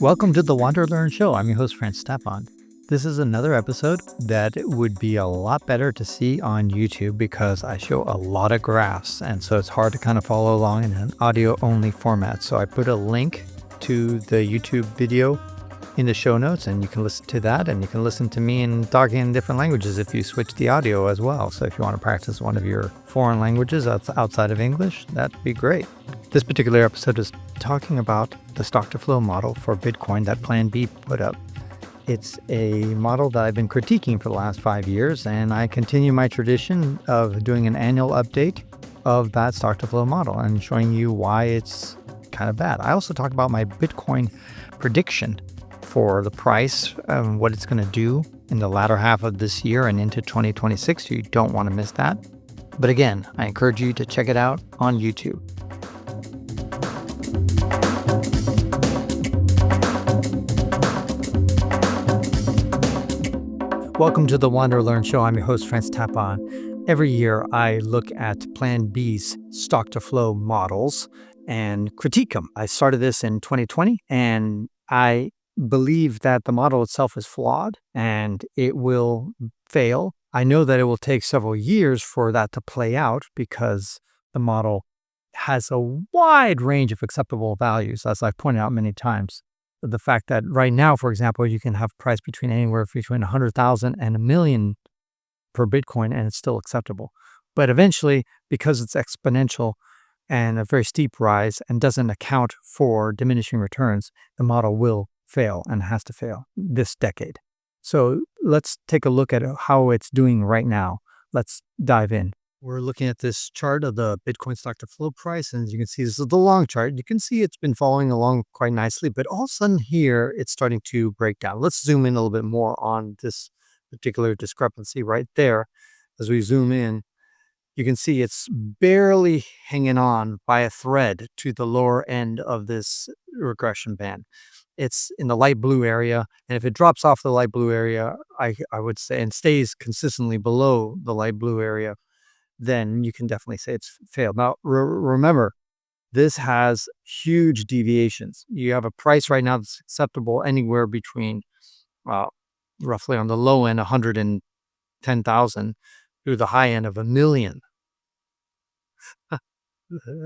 Welcome to the WanderLearn Show. I'm your host, Tapon. This is another episode that would be a lot better to see on YouTube because I show a lot of graphs, and so it's hard to kind of follow along in an audio-only format. So I put a link to the YouTube video in the show notes, and you can listen to that, and you can listen to me in talking in different languages if you switch the audio as well. So if you want to practice one of your foreign languages outside of English, that'd be great. This particular episode is talking about the stock-to-flow model for Bitcoin that Plan B put up. It's a model that I've been critiquing for the last 5 years, and I continue my tradition of doing an annual update of that stock-to-flow model and showing you why it's kind of bad. I also talk about my Bitcoin prediction for the price and what it's going to do in the latter half of this year and into 2026. You don't want to miss that. But again, I encourage you to check it out on YouTube. Welcome to the WanderLearn Show. I'm your host, Tapon. Every year, I look at Plan B's stock-to-flow models and critique them. I started this in 2020, and I believe that the model itself is flawed and it will fail. I know that it will take several years for that to play out because the model has a wide range of acceptable values, as I've pointed out many times. The fact that right now, for example, you can have price between anywhere between 100,000 and 1 million per Bitcoin, and it's still acceptable. But eventually, because it's exponential and a very steep rise and doesn't account for diminishing returns, the model will fail and has to fail this decade. So let's take a look at how it's doing right now. Let's dive in. We're looking at this chart of the Bitcoin stock-to-flow price, and as you can see, this is the long chart. You can see it's been following along quite nicely, but all of a sudden here, it's starting to break down. Let's zoom in a little bit more on this particular discrepancy right there. As we zoom in, you can see it's barely hanging on by a thread to the lower end of this regression band. It's in the light blue area, and if it drops off the light blue area, I would say, and stays consistently below the light blue area, then you can definitely say it's failed. Now, remember, this has huge deviations. You have a price right now that's acceptable anywhere between roughly on the low end, 110,000 to the high end of 1 million.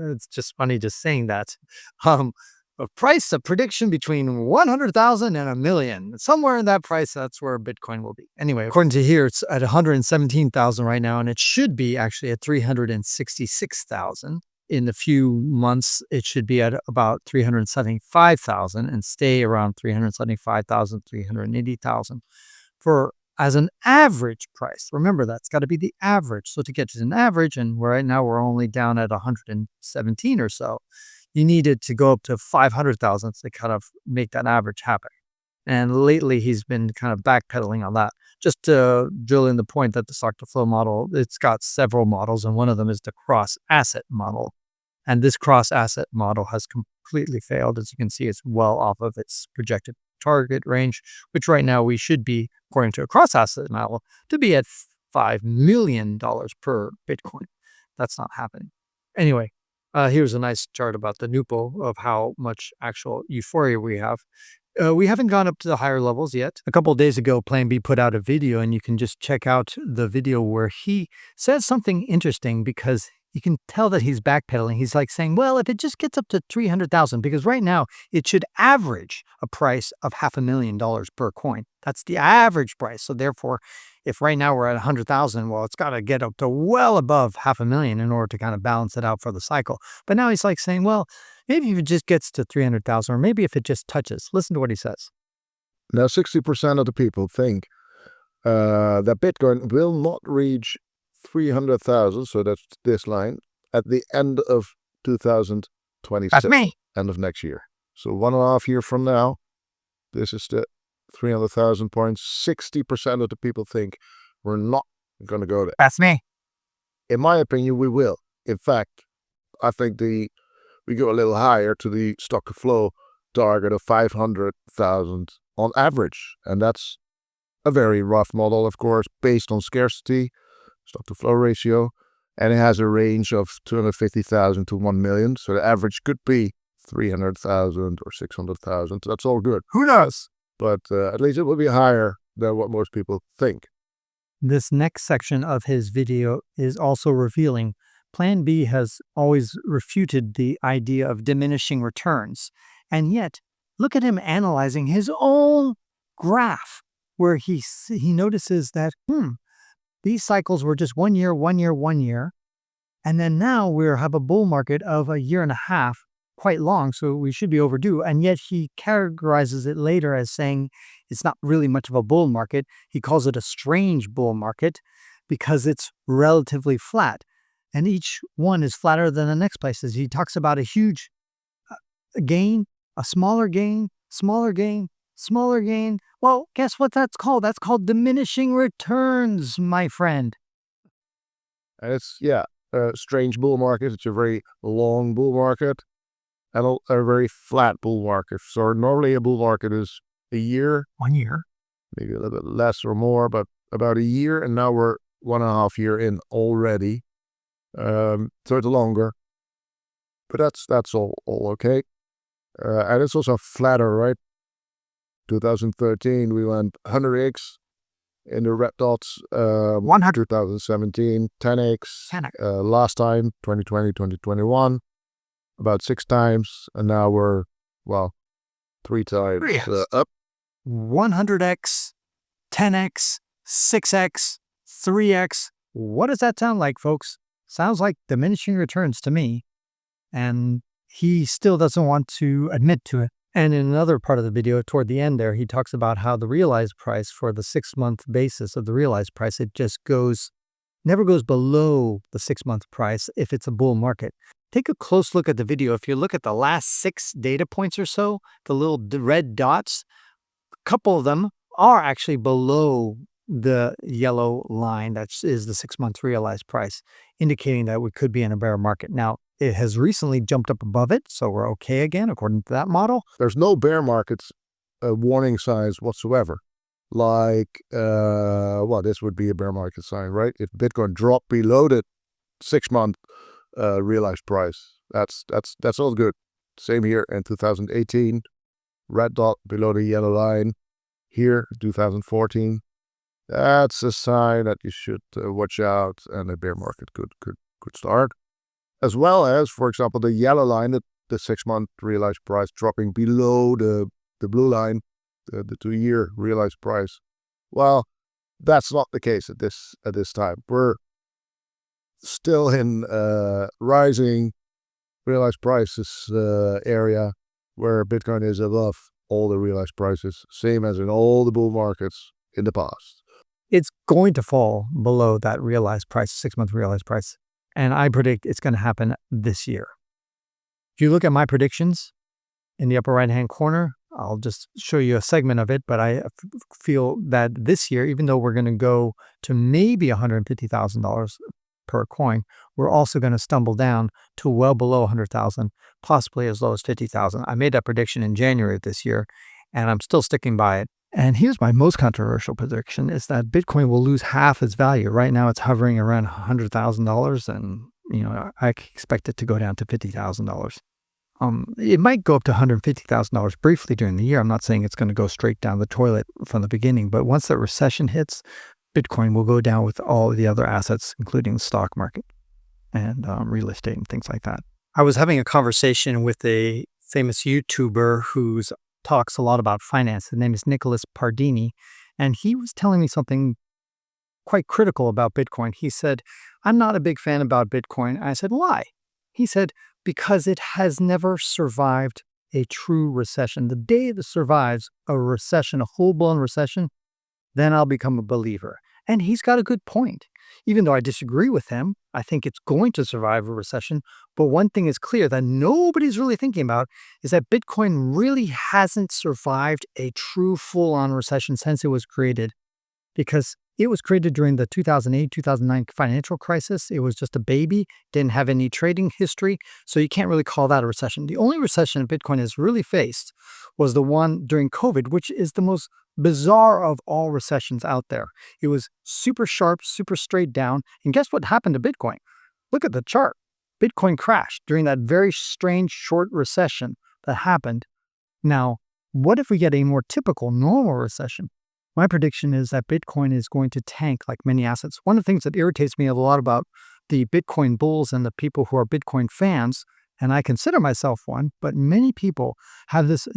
It's just funny just saying that. A prediction between 100,000 and 1 million. Somewhere in that price, that's where Bitcoin will be. Anyway, according to here, it's at 117,000 right now, and it should be actually at 366,000. In a few months, it should be at about 375,000 and stay around 375,000, 380,000 as an average price. Remember, that's got to be the average. So to get to an average, and right now we're only down at 117 or so, you needed to go up to 500,000 to kind of make that average happen. And lately, he's been kind of backpedaling on that. Just to drill in the point that the stock-to-flow model, it's got several models, and one of them is the cross-asset model. And this cross-asset model has completely failed. As you can see, it's well off of its projected target range, which right now we should be, according to a cross-asset model, to be at $5 million per Bitcoin. That's not happening. Anyway, here's a nice chart about the NUPO of how much actual euphoria we have. We haven't gone up to the higher levels yet. A couple of days ago, Plan B put out a video, and you can just check out the video where he says something interesting because you can tell that he's backpedaling. He's like saying, well, if it just gets up to 300,000, because right now it should average a price of $500,000 per coin. That's the average price. So therefore, if right now we're at 100,000, well, it's got to get up to well above 500,000 in order to kind of balance it out for the cycle. But now he's like saying, well, maybe if it just gets to 300,000, or maybe if it just touches. Listen to what he says. Now, 60% of the people think that Bitcoin will not reach 300,000, so that's this line, at the end of 2026. That's me. End of next year. So 1.5 years from now, this is the 300,000 points. 60% of the people think we're not going to go there. That's me. In my opinion, we will. In fact, I think we go a little higher to the stock-to-flow target of 500,000 on average. And that's a very rough model, of course, based on scarcity, stock-to-flow ratio, and it has a range of 250,000 to 1 million. So the average could be 300,000 or 600,000. That's all good. Who knows? But at least it will be higher than what most people think. This next section of his video is also revealing. Plan B has always refuted the idea of diminishing returns. And yet, look at him analyzing his own graph, where he notices that, these cycles were just 1 year, 1 year, 1 year. And then now we have a bull market of a year and a half, quite long, so we should be overdue. And yet he categorizes it later as saying it's not really much of a bull market. He calls it a strange bull market because it's relatively flat. And each one is flatter than the next places. He talks about a huge gain, a smaller gain, smaller gain, smaller gain. Well, guess what that's called? That's called diminishing returns, my friend. And it's, a strange bull market. It's a very long bull market and a very flat bull market. So normally a bull market is a year. 1 year. Maybe a little bit less or more, but about a year. And now we're 1.5 years in already. So it's longer. But that's all okay. And it's also flatter, right? 2013, we went 100x in the red dots. 100. 2017, 10x. 10x. Last time, 2020, 2021, about 6 times. And now we're, 3 times up. 100x, 10x, 6x, 3x. What does that sound like, folks? Sounds like diminishing returns to me. And he still doesn't want to admit to it. And in another part of the video, toward the end there, he talks about how the realized price for the 6-month basis of the realized price, it just never goes below the 6-month price if it's a bull market. Take a close look at the video. If you look at the last 6 data points or so, the little red dots, a couple of them are actually below the yellow line that is the 6-month realized price, indicating that we could be in a bear market. Now, it has recently jumped up above it, so we're okay again, according to that model. There's no bear markets warning signs whatsoever. Like, this would be a bear market sign, right? If Bitcoin dropped below the 6-month realized price, that's all good. Same here in 2018, red dot below the yellow line. Here, 2014, that's a sign that you should watch out, and a bear market could start. As well as, for example, the yellow line, the 6-month realized price dropping below the blue line, the 2-year realized price. Well, that's not the case at this time. We're still in rising realized prices area where Bitcoin is above all the realized prices, same as in all the bull markets in the past. It's going to fall below that realized price, 6-month realized price. And I predict it's going to happen this year. If you look at my predictions in the upper right-hand corner, I'll just show you a segment of it, but I feel that this year, even though we're going to go to maybe $150,000 per coin, we're also going to stumble down to well below 100,000, possibly as low as 50,000. I made that prediction in January of this year, and I'm still sticking by it. And here's my most controversial prediction, is that Bitcoin will lose half its value. Right now it's hovering around $100,000, and I expect it to go down to $50,000. It might go up to $150,000 briefly during the year. I'm not saying it's going to go straight down the toilet from the beginning, but once that recession hits, Bitcoin will go down with all the other assets, including the stock market and real estate and things like that. I was having a conversation with a famous YouTuber who talks a lot about finance. His name is Nicholas Pardini, and he was telling me something quite critical about Bitcoin. He said, I'm not a big fan about Bitcoin. I said, why? He said, because it has never survived a true recession. The day it survives a recession, a full-blown recession, then I'll become a believer. And he's got a good point. Even though I disagree with him, I think it's going to survive a recession. But one thing is clear that nobody's really thinking about is that Bitcoin really hasn't survived a true full-on recession since it was created. Because it was created during the 2008-2009 financial crisis. It was just a baby, didn't have any trading history, so you can't really call that a recession. The only recession Bitcoin has really faced was the one during COVID, which is the most bizarre of all recessions out there. It was super sharp, super straight down, and guess what happened to Bitcoin? Look at the chart. Bitcoin crashed during that very strange short recession. that happened. Now, what if we get a more typical normal recession? My prediction is that Bitcoin is going to tank like many assets. One of the things that irritates me a lot about the Bitcoin bulls and the people who are Bitcoin fans, and I consider myself one, but many people have this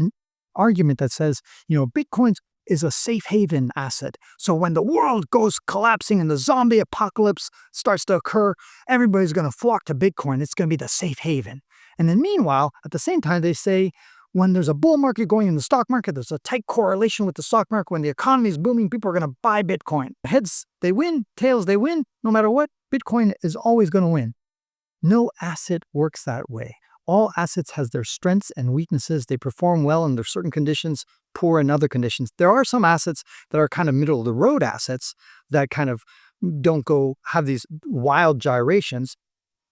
argument that says, Bitcoin is a safe haven asset. So when the world goes collapsing and the zombie apocalypse starts to occur, everybody's going to flock to Bitcoin. It's going to be the safe haven. And then meanwhile, at the same time, they say, when there's a bull market going in the stock market, there's a tight correlation with the stock market. When the economy is booming, people are going to buy Bitcoin. Heads, they win. Tails, they win. No matter what, Bitcoin is always going to win. No asset works that way. All assets has their strengths and weaknesses. They perform well under certain conditions, poor in other conditions. There are some assets that are kind of middle of the road assets that kind of don't have these wild gyrations.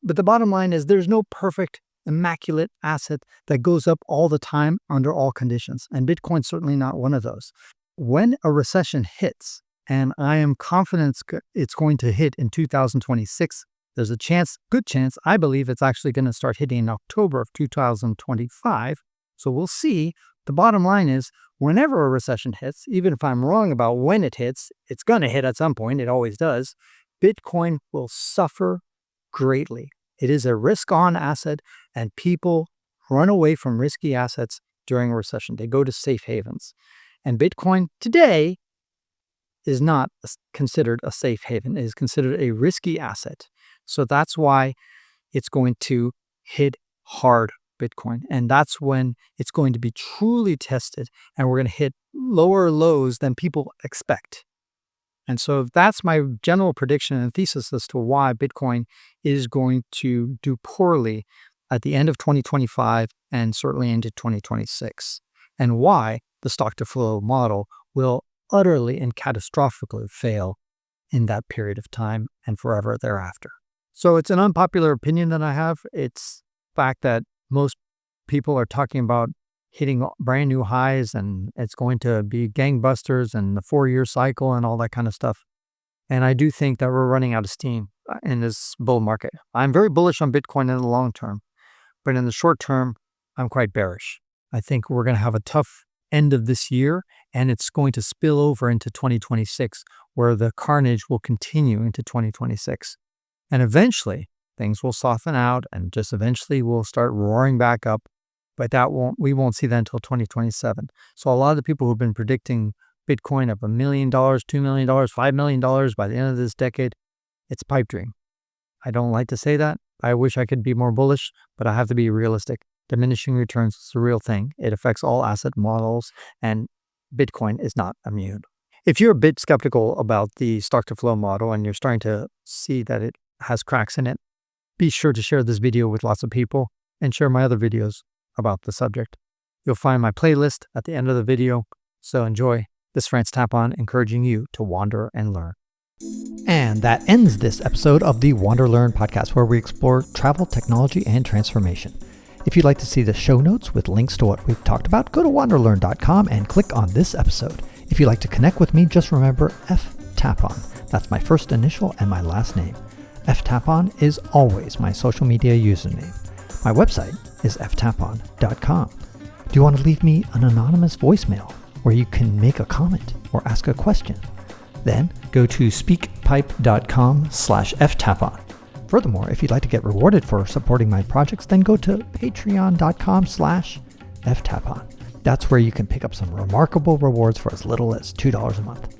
But the bottom line is there's no perfect immaculate asset that goes up all the time under all conditions. And Bitcoin's certainly not one of those. When a recession hits, and I am confident it's going to hit in 2026, there's a good chance, I believe it's actually going to start hitting in October of 2025. So we'll see. The bottom line is whenever a recession hits, even if I'm wrong about when it hits, it's going to hit at some point. It always does. Bitcoin will suffer greatly. It is a risk-on asset, and people run away from risky assets during a recession. They go to safe havens. And Bitcoin today is not considered a safe haven. It is considered a risky asset. So that's why it's going to hit hard Bitcoin. And that's when it's going to be truly tested, and we're going to hit lower lows than people expect. And so that's my general prediction and thesis as to why Bitcoin is going to do poorly at the end of 2025 and certainly into 2026, and why the stock-to-flow model will utterly and catastrophically fail in that period of time and forever thereafter. So it's an unpopular opinion that I have. It's the fact that most people are talking about hitting brand new highs and it's going to be gangbusters and the 4-year cycle and all that kind of stuff. And I do think that we're running out of steam in this bull market. I'm very bullish on Bitcoin in the long term, but in the short term, I'm quite bearish. I think we're going to have a tough end of this year, and it's going to spill over into 2026, where the carnage will continue into 2026. And eventually, things will soften out and just eventually we'll start roaring back up. But we won't see that until 2027. So a lot of the people who've been predicting Bitcoin of $1 million, $2 million, $5 million by the end of this decade, it's a pipe dream. I don't like to say that. I wish I could be more bullish, but I have to be realistic. Diminishing returns is a real thing. It affects all asset models, and Bitcoin is not immune. If you're a bit skeptical about the stock-to-flow model and you're starting to see that it has cracks in it, be sure to share this video with lots of people and share my other videos about the subject. You'll find my playlist at the end of the video, so enjoy. This is France Tapon, encouraging you to wander and learn. And that ends this episode of the WanderLearn-Podcast, where we explore travel, technology, and transformation. If you'd like to see the show notes with links to what we've talked about, go to WanderLearn.com and click on this episode. If you'd like to connect with me, just remember Tapon. That's my first initial and my last name. Tapon is always my social media username. My website is ftapon.com. Do you want to leave me an anonymous voicemail where you can make a comment or ask a question? Then go to speakpipe.com/ftapon. Furthermore, if you'd like to get rewarded for supporting my projects, then go to patreon.com/ftapon. That's where you can pick up some remarkable rewards for as little as $2 a month.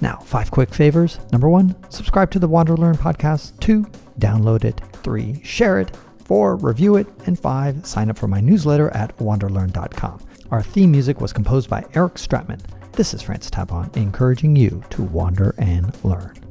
Now, 5 quick favors. Number 1, subscribe to the WanderLearn podcast. 2, download it. 3, share it. 4, review it. And 5, sign up for my newsletter at wanderlearn.com. Our theme music was composed by Eric Stratman. This is France Tapon, encouraging you to wander and learn.